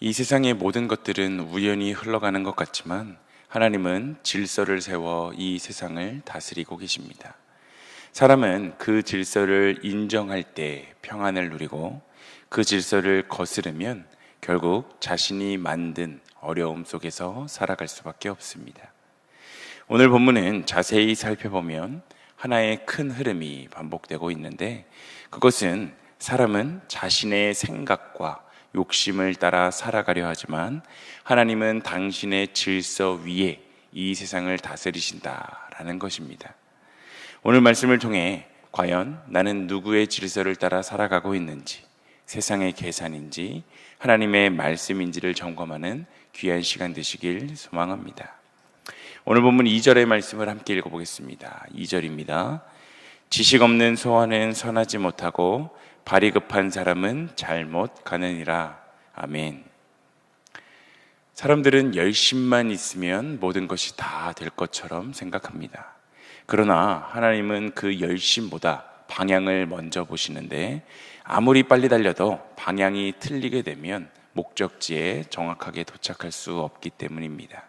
이 세상의 모든 것들은 우연히 흘러가는 것 같지만 하나님은 질서를 세워 이 세상을 다스리고 계십니다. 사람은 그 질서를 인정할 때 평안을 누리고 그 질서를 거스르면 결국 자신이 만든 어려움 속에서 살아갈 수밖에 없습니다. 오늘 본문은 자세히 살펴보면 하나의 큰 흐름이 반복되고 있는데, 그것은 사람은 자신의 생각과 욕심을 따라 살아가려 하지만 하나님은 당신의 질서 위에 이 세상을 다스리신다라는 것입니다. 오늘 말씀을 통해 과연 나는 누구의 질서를 따라 살아가고 있는지, 세상의 계산인지 하나님의 말씀인지를 점검하는 귀한 시간 되시길 소망합니다. 오늘 본문 2절의 말씀을 함께 읽어보겠습니다. 2절입니다. 지식 없는 소원은 선하지 못하고 발이 급한 사람은 잘못 가느니라. 아멘. 사람들은 열심만 있으면 모든 것이 다 될 것처럼 생각합니다. 그러나 하나님은 그 열심보다 방향을 먼저 보시는데, 아무리 빨리 달려도 방향이 틀리게 되면 목적지에 정확하게 도착할 수 없기 때문입니다.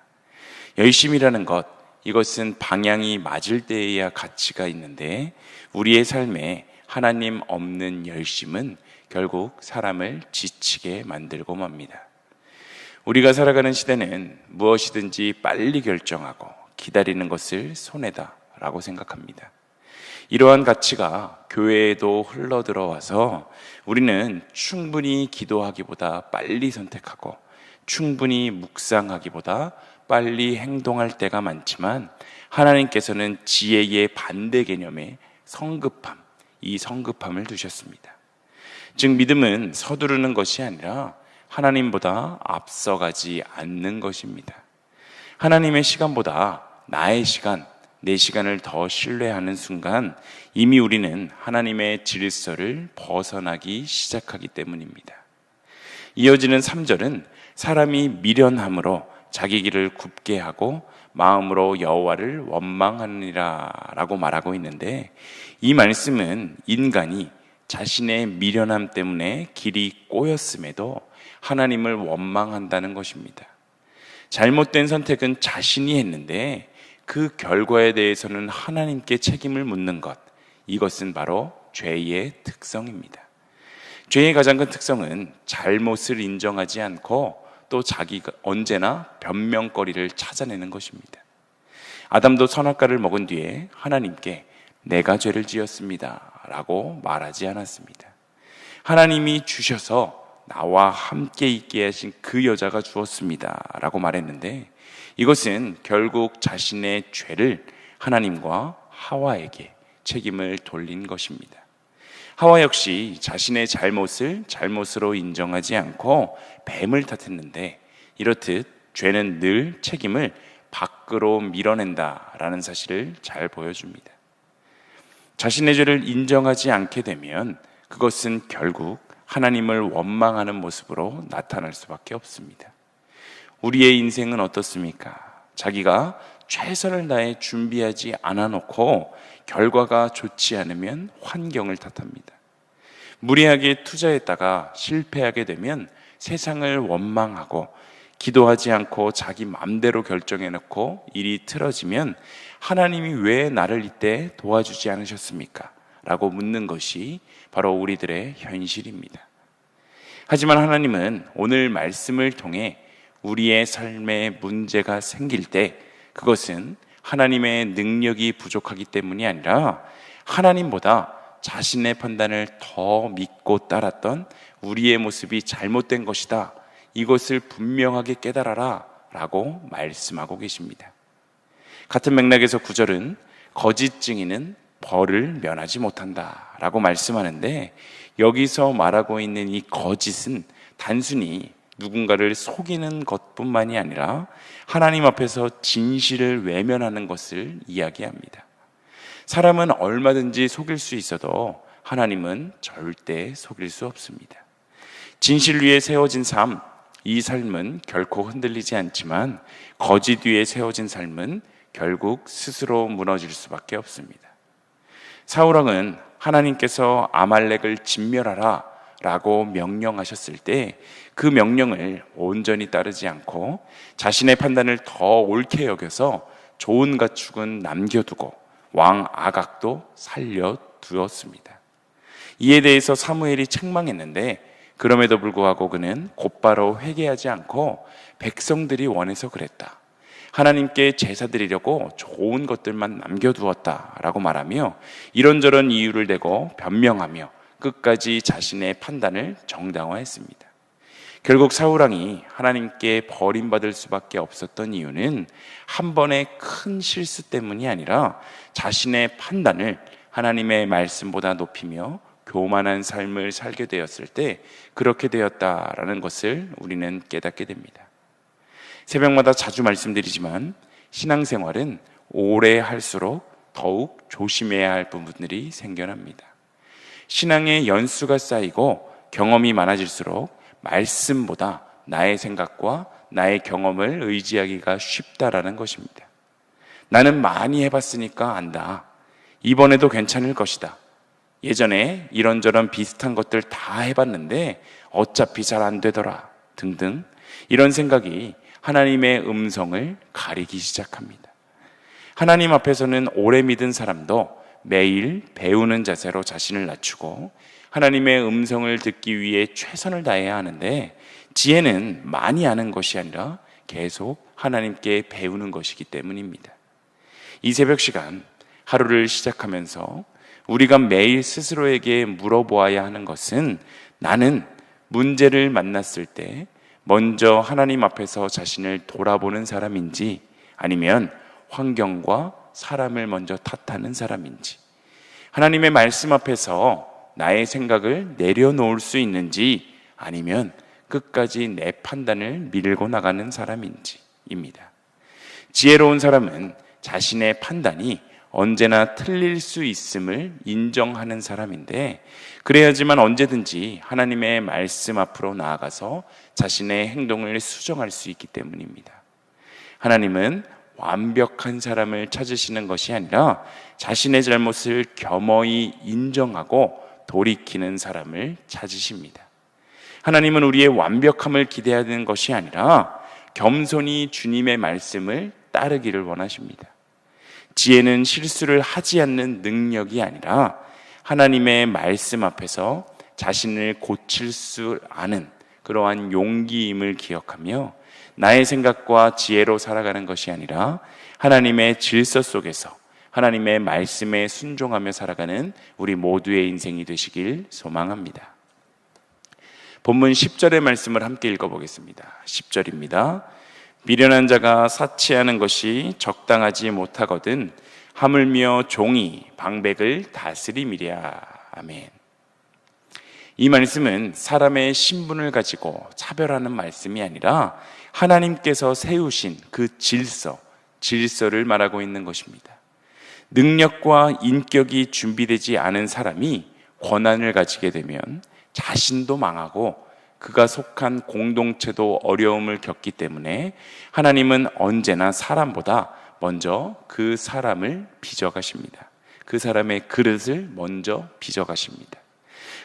열심이라는 것, 이것은 방향이 맞을 때에야 가치가 있는데, 우리의 삶에 하나님 없는 열심은 결국 사람을 지치게 만들고 맙니다. 우리가 살아가는 시대는 무엇이든지 빨리 결정하고 기다리는 것을 손해다라고 생각합니다. 이러한 가치가 교회에도 흘러들어와서 우리는 충분히 기도하기보다 빨리 선택하고 충분히 묵상하기보다 빨리 행동할 때가 많지만, 하나님께서는 지혜의 반대 개념의 성급함, 이 성급함을 두셨습니다. 즉 믿음은 서두르는 것이 아니라 하나님보다 앞서가지 않는 것입니다. 하나님의 시간보다 나의 시간, 내 시간을 더 신뢰하는 순간 이미 우리는 하나님의 질서를 벗어나기 시작하기 때문입니다. 이어지는 3절은 사람이 미련함으로 자기 길을 굽게 하고 마음으로 여호와를 원망하느니라 라고 말하고 있는데, 이 말씀은 인간이 자신의 미련함 때문에 길이 꼬였음에도 하나님을 원망한다는 것입니다. 잘못된 선택은 자신이 했는데 그 결과에 대해서는 하나님께 책임을 묻는 것, 이것은 바로 죄의 특성입니다. 죄의 가장 큰 특성은 잘못을 인정하지 않고 또 자기가 언제나 변명거리를 찾아내는 것입니다. 아담도 선악과를 먹은 뒤에 하나님께 내가 죄를 지었습니다 라고 말하지 않았습니다. 하나님이 주셔서 나와 함께 있게 하신 그 여자가 주었습니다 라고 말했는데, 이것은 결국 자신의 죄를 하나님과 하와에게 책임을 돌린 것입니다. 하와 역시 자신의 잘못을 잘못으로 인정하지 않고 뱀을 탓했는데, 이렇듯 죄는 늘 책임을 밖으로 밀어낸다라는 사실을 잘 보여줍니다. 자신의 죄를 인정하지 않게 되면 그것은 결국 하나님을 원망하는 모습으로 나타날 수밖에 없습니다. 우리의 인생은 어떻습니까? 자기가 최선을 다해 준비하지 않아 놓고 결과가 좋지 않으면 환경을 탓합니다. 무리하게 투자했다가 실패하게 되면 세상을 원망하고, 기도하지 않고 자기 마음대로 결정해놓고 일이 틀어지면 하나님이 왜 나를 이때 도와주지 않으셨습니까? 라고 묻는 것이 바로 우리들의 현실입니다. 하지만 하나님은 오늘 말씀을 통해 우리의 삶에 문제가 생길 때 그것은 하나님의 능력이 부족하기 때문이 아니라 하나님보다 자신의 판단을 더 믿고 따랐던 우리의 모습이 잘못된 것이다, 이것을 분명하게 깨달아라 라고 말씀하고 계십니다. 같은 맥락에서 9절은 거짓 증인은 벌을 면하지 못한다 라고 말씀하는데, 여기서 말하고 있는 이 거짓은 단순히 누군가를 속이는 것뿐만이 아니라 하나님 앞에서 진실을 외면하는 것을 이야기합니다. 사람은 얼마든지 속일 수 있어도 하나님은 절대 속일 수 없습니다. 진실 위에 세워진 삶, 이 삶은 결코 흔들리지 않지만 거짓 위에 세워진 삶은 결국 스스로 무너질 수밖에 없습니다. 사울왕은 하나님께서 아말렉을 진멸하라 라고 명령하셨을 때 그 명령을 온전히 따르지 않고 자신의 판단을 더 옳게 여겨서 좋은 가축은 남겨두고 왕 아각도 살려두었습니다. 이에 대해서 사무엘이 책망했는데 그럼에도 불구하고 그는 곧바로 회개하지 않고 백성들이 원해서 그랬다, 하나님께 제사 드리려고 좋은 것들만 남겨두었다라고 말하며 이런저런 이유를 대고 변명하며 끝까지 자신의 판단을 정당화했습니다. 결국 사울왕이 하나님께 버림받을 수밖에 없었던 이유는 한 번의 큰 실수 때문이 아니라 자신의 판단을 하나님의 말씀보다 높이며 교만한 삶을 살게 되었을 때 그렇게 되었다라는 것을 우리는 깨닫게 됩니다. 새벽마다 자주 말씀드리지만 신앙생활은 오래 할수록 더욱 조심해야 할 부분들이 생겨납니다. 신앙의 연수가 쌓이고 경험이 많아질수록 말씀보다 나의 생각과 나의 경험을 의지하기가 쉽다라는 것입니다. 나는 많이 해봤으니까 안다. 이번에도 괜찮을 것이다. 예전에 이런저런 비슷한 것들 다 해봤는데 어차피 잘 안 되더라. 등등 이런 생각이 하나님의 음성을 가리기 시작합니다. 하나님 앞에서는 오래 믿은 사람도 매일 배우는 자세로 자신을 낮추고 하나님의 음성을 듣기 위해 최선을 다해야 하는데 지혜는 많이 아는 것이 아니라 계속 하나님께 배우는 것이기 때문입니다. 이 새벽 시간 하루를 시작하면서 우리가 매일 스스로에게 물어보아야 하는 것은 나는 문제를 만났을 때 먼저 하나님 앞에서 자신을 돌아보는 사람인지 아니면 환경과 사람을 먼저 탓하는 사람인지, 하나님의 말씀 앞에서 나의 생각을 내려놓을 수 있는지 아니면 끝까지 내 판단을 밀고 나가는 사람인지입니다. 지혜로운 사람은 자신의 판단이 언제나 틀릴 수 있음을 인정하는 사람인데 그래야지만 언제든지 하나님의 말씀 앞으로 나아가서 자신의 행동을 수정할 수 있기 때문입니다. 하나님은 완벽한 사람을 찾으시는 것이 아니라 자신의 잘못을 겸허히 인정하고 돌이키는 사람을 찾으십니다. 하나님은 우리의 완벽함을 기대하는 것이 아니라 겸손히 주님의 말씀을 따르기를 원하십니다. 지혜는 실수를 하지 않는 능력이 아니라 하나님의 말씀 앞에서 자신을 고칠 수 아는 그러한 용기임을 기억하며 나의 생각과 지혜로 살아가는 것이 아니라 하나님의 질서 속에서 하나님의 말씀에 순종하며 살아가는 우리 모두의 인생이 되시길 소망합니다. 본문 10절의 말씀을 함께 읽어보겠습니다. 10절입니다. 미련한 자가 사치하는 것이 적당하지 못하거든 하물며 종이 방백을 다스리미랴. 아멘. 이 말씀은 사람의 신분을 가지고 차별하는 말씀이 아니라 하나님께서 세우신 그 질서를 말하고 있는 것입니다. 능력과 인격이 준비되지 않은 사람이 권한을 가지게 되면 자신도 망하고 그가 속한 공동체도 어려움을 겪기 때문에 하나님은 언제나 사람보다 먼저 그 사람을 빚어가십니다. 그 사람의 그릇을 먼저 빚어가십니다.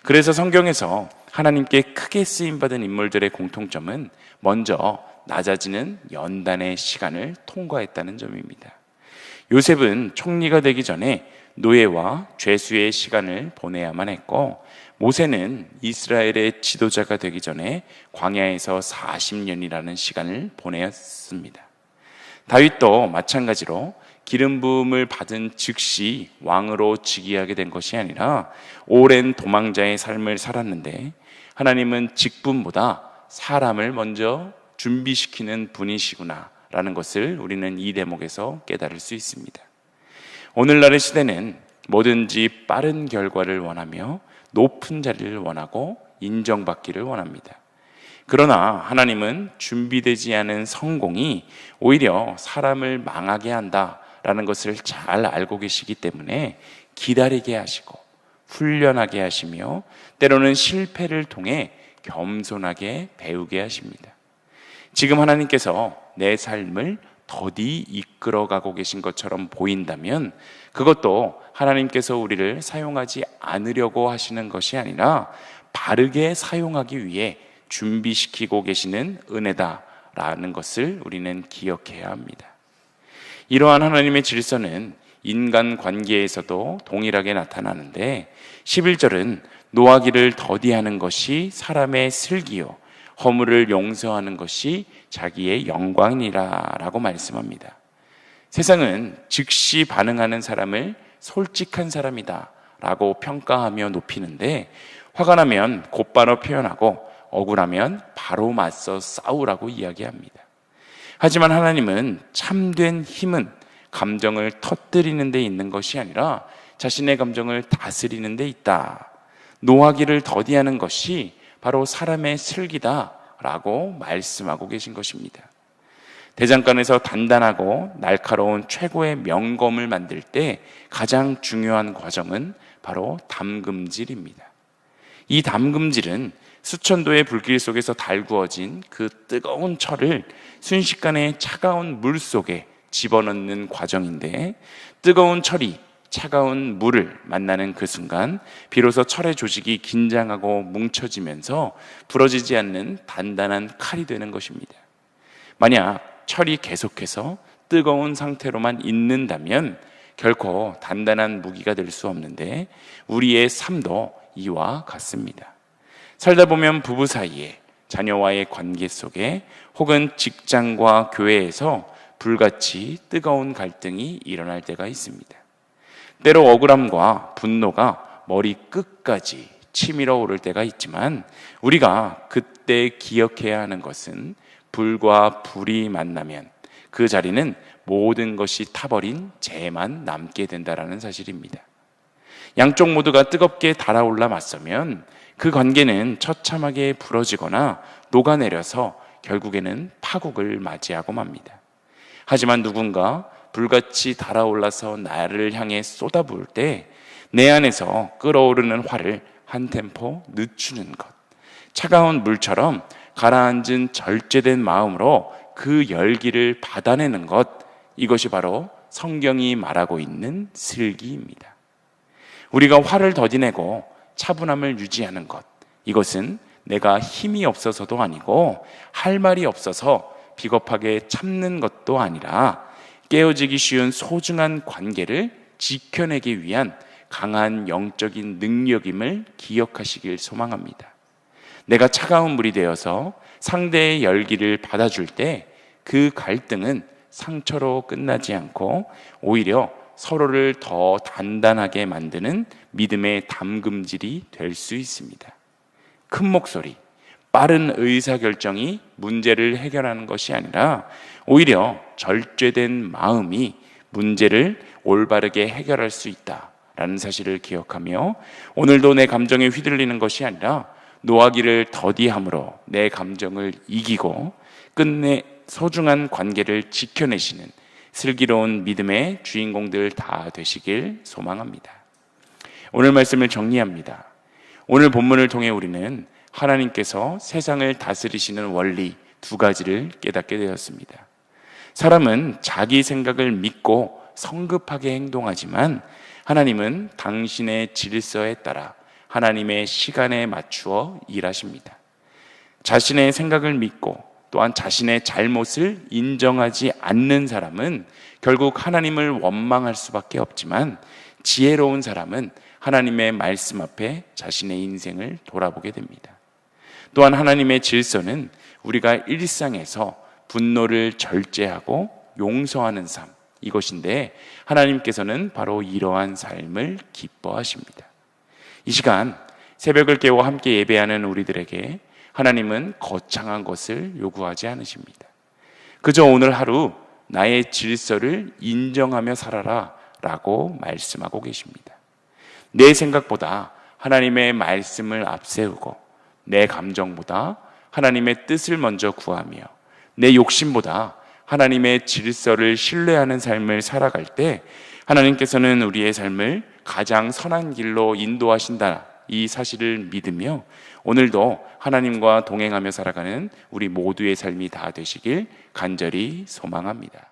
그래서 성경에서 하나님께 크게 쓰임받은 인물들의 공통점은 먼저 낮아지는 연단의 시간을 통과했다는 점입니다. 요셉은 총리가 되기 전에 노예와 죄수의 시간을 보내야만 했고, 모세는 이스라엘의 지도자가 되기 전에 광야에서 40년이라는 시간을 보냈습니다. 다윗도 마찬가지로 기름 부음을 받은 즉시 왕으로 즉위하게 된 것이 아니라 오랜 도망자의 삶을 살았는데 하나님은 직분보다 사람을 먼저 준비시키는 분이시구나 라는 것을 우리는 이 대목에서 깨달을 수 있습니다. 오늘날의 시대는 뭐든지 빠른 결과를 원하며 높은 자리를 원하고 인정받기를 원합니다. 그러나 하나님은 준비되지 않은 성공이 오히려 사람을 망하게 한다라는 것을 잘 알고 계시기 때문에 기다리게 하시고 훈련하게 하시며 때로는 실패를 통해 겸손하게 배우게 하십니다. 지금 하나님께서 내 삶을 더디 이끌어가고 계신 것처럼 보인다면 그것도 하나님께서 우리를 사용하지 않으려고 하시는 것이 아니라 바르게 사용하기 위해 준비시키고 계시는 은혜다라는 것을 우리는 기억해야 합니다. 이러한 하나님의 질서는 인간 관계에서도 동일하게 나타나는데 11절은 노하기를 더디하는 것이 사람의 슬기요 허물을 용서하는 것이 자기의 영광이라 라고 말씀합니다. 세상은 즉시 반응하는 사람을 솔직한 사람이다 라고 평가하며 높이는데 화가 나면 곧바로 표현하고 억울하면 바로 맞서 싸우라고 이야기합니다. 하지만 하나님은 참된 힘은 감정을 터뜨리는 데 있는 것이 아니라 자신의 감정을 다스리는 데 있다. 노하기를 더디하는 것이 바로 사람의 슬기다라고 말씀하고 계신 것입니다. 대장간에서 단단하고 날카로운 최고의 명검을 만들 때 가장 중요한 과정은 바로 담금질입니다. 이 담금질은 수천도의 불길 속에서 달구어진 그 뜨거운 철을 순식간에 차가운 물 속에 집어넣는 과정인데, 뜨거운 철이 차가운 물을 만나는 그 순간 비로소 철의 조직이 긴장하고 뭉쳐지면서 부러지지 않는 단단한 칼이 되는 것입니다. 만약 철이 계속해서 뜨거운 상태로만 있는다면 결코 단단한 무기가 될 수 없는데, 우리의 삶도 이와 같습니다. 살다 보면 부부 사이에, 자녀와의 관계 속에, 혹은 직장과 교회에서 불같이 뜨거운 갈등이 일어날 때가 있습니다. 때로 억울함과 분노가 머리 끝까지 치밀어 오를 때가 있지만, 우리가 그때 기억해야 하는 것은 불과 불이 만나면 그 자리는 모든 것이 타버린 재만 남게 된다라는 사실입니다. 양쪽 모두가 뜨겁게 달아올라 맞서면 그 관계는 처참하게 부러지거나 녹아내려서 결국에는 파국을 맞이하고 맙니다. 하지만 누군가 불같이 달아올라서 나를 향해 쏟아부을 때 내 안에서 끓어오르는 화를 한 템포 늦추는 것, 차가운 물처럼 가라앉은 절제된 마음으로 그 열기를 받아내는 것, 이것이 바로 성경이 말하고 있는 슬기입니다. 우리가 화를 더디내고 차분함을 유지하는 것, 이것은 내가 힘이 없어서도 아니고 할 말이 없어서 비겁하게 참는 것도 아니라 깨어지기 쉬운 소중한 관계를 지켜내기 위한 강한 영적인 능력임을 기억하시길 소망합니다. 내가 차가운 물이 되어서 상대의 열기를 받아줄 때 그 갈등은 상처로 끝나지 않고 오히려 서로를 더 단단하게 만드는 믿음의 담금질이 될 수 있습니다. 큰 목소리, 빠른 의사결정이 문제를 해결하는 것이 아니라 오히려 절제된 마음이 문제를 올바르게 해결할 수 있다라는 사실을 기억하며, 오늘도 내 감정에 휘둘리는 것이 아니라 노하기를 더디함으로 내 감정을 이기고 끝내 소중한 관계를 지켜내시는 슬기로운 믿음의 주인공들 다 되시길 소망합니다. 오늘 말씀을 정리합니다. 오늘 본문을 통해 우리는 하나님께서 세상을 다스리시는 원리 두 가지를 깨닫게 되었습니다. 사람은 자기 생각을 믿고 성급하게 행동하지만 하나님은 당신의 질서에 따라 하나님의 시간에 맞추어 일하십니다. 자신의 생각을 믿고 또한 자신의 잘못을 인정하지 않는 사람은 결국 하나님을 원망할 수밖에 없지만, 지혜로운 사람은 하나님의 말씀 앞에 자신의 인생을 돌아보게 됩니다. 또한 하나님의 질서는 우리가 일상에서 분노를 절제하고 용서하는 삶, 이것인데 하나님께서는 바로 이러한 삶을 기뻐하십니다. 이 시간 새벽을 깨워 함께 예배하는 우리들에게 하나님은 거창한 것을 요구하지 않으십니다. 그저 오늘 하루 나의 질서를 인정하며 살아라 라고 말씀하고 계십니다. 내 생각보다 하나님의 말씀을 앞세우고, 내 감정보다 하나님의 뜻을 먼저 구하며, 내 욕심보다 하나님의 질서를 신뢰하는 삶을 살아갈 때 하나님께서는 우리의 삶을 가장 선한 길로 인도하신다, 이 사실을 믿으며 오늘도 하나님과 동행하며 살아가는 우리 모두의 삶이 다 되시길 간절히 소망합니다.